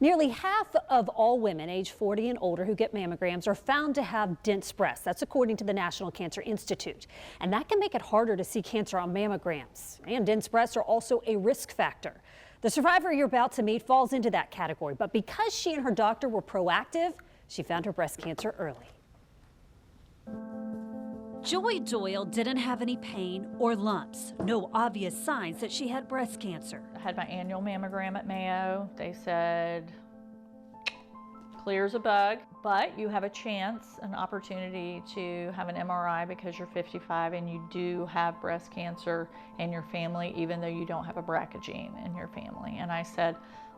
Nearly half of all women age 40 and older who get mammograms are found to have dense breasts. That's according to the National Cancer Institute. And that can make it harder to see cancer on mammograms. And dense breasts are also a risk factor. The survivor you're about to meet falls into that category. But because she and her doctor were proactive, she found her breast cancer early. Joy Doyle didn't have any pain or lumps, no obvious signs that she had breast cancer. I had my annual mammogram at Mayo. They said, clear as a bug, but you have a chance, an opportunity to have an MRI because you're 55 and you do have breast cancer in your family, even though you don't have a BRCA gene in your family. And I said,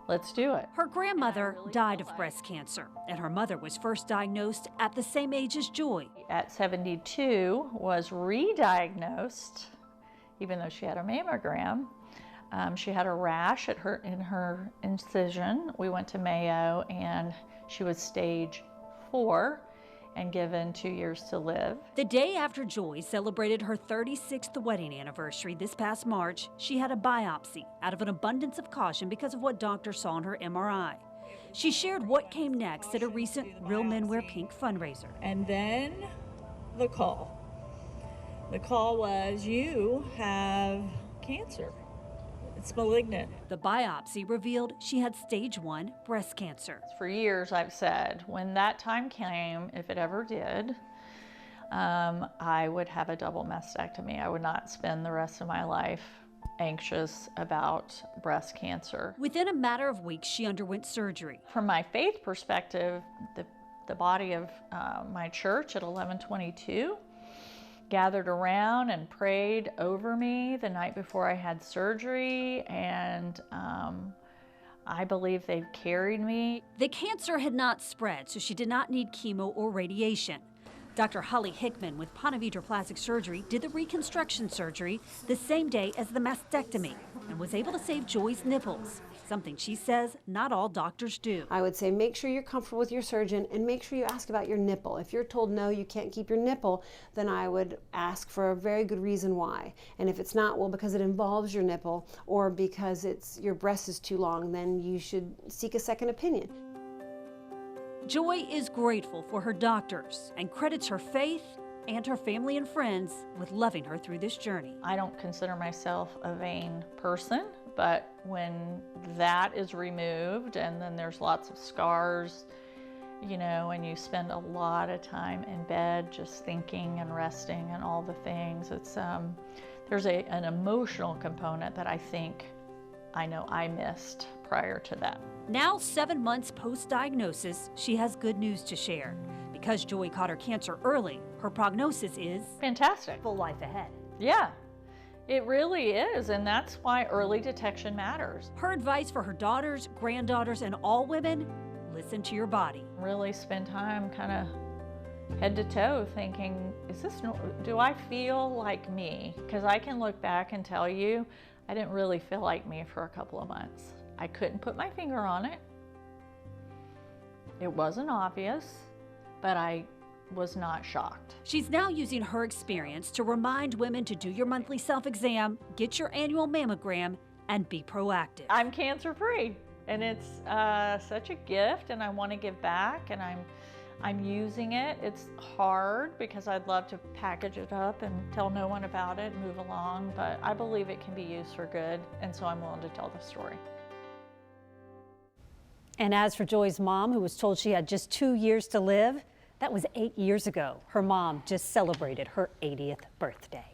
let's do it. Her grandmother died of breast cancer, and her mother was first diagnosed at the same age as Joy. At 72, was re-diagnosed, even though she had a mammogram. She had a rash in her incision. We went to Mayo, and she was stage 4 and given 2 years to live. The day after Joy celebrated her 36th wedding anniversary this past March, she had a biopsy out of an abundance of caution because of what doctors saw in her MRI. She shared what came next at a recent Real Men Wear Pink fundraiser. And then the call. The call was, you have cancer. It's malignant. The biopsy revealed she had stage 1 breast cancer. For years I've said, when that time came, if it ever did, I would have a double mastectomy. I would not spend the rest of my life anxious about breast cancer. Within a matter of weeks, she underwent surgery. From my faith perspective, the body of my church at 1122 gathered around and prayed over me the night before I had surgery, and I believe they've carried me. The cancer had not spread, so she did not need chemo or radiation. Dr. Holly Hickman with Ponte Vedra Plastic Surgery did the reconstruction surgery the same day as the mastectomy and was able to save Joy's nipples, something she says not all doctors do. I would say make sure you're comfortable with your surgeon and make sure you ask about your nipple. If you're told no, you can't keep your nipple, then I would ask for a very good reason why. And if it's not, well, because it involves your nipple or because your breast is too long, then you should seek a second opinion. Joy is grateful for her doctors and credits her faith and her family and friends with loving her through this journey. I don't consider myself a vain person, but when that is removed and then there's lots of scars, you know, and you spend a lot of time in bed just thinking and resting and all the things, it's there's an emotional component that I know I missed prior to that. Now, 7 months post-diagnosis, she has good news to share. Because Joy caught her cancer early, her prognosis is fantastic. Full life ahead. Yeah, it really is, and that's why early detection matters. Her advice for her daughters, granddaughters, and all women: listen to your body. Really spend time kind of head to toe thinking, do I feel like me? Because I can look back and tell you, I didn't really feel like me for a couple of months. I couldn't put my finger on it. It wasn't obvious, but I was not shocked. She's now using her experience to remind women to do your monthly self-exam, get your annual mammogram, and be proactive. I'm cancer-free, and it's such a gift, and I want to give back, and I'm using it. It's hard because I'd love to package it up and tell no one about it and move along, but I believe it can be used for good, and so I'm willing to tell the story. And as for Joy's mom, who was told she had just 2 years to live, that was 8 years ago. Her mom just celebrated her 80th birthday.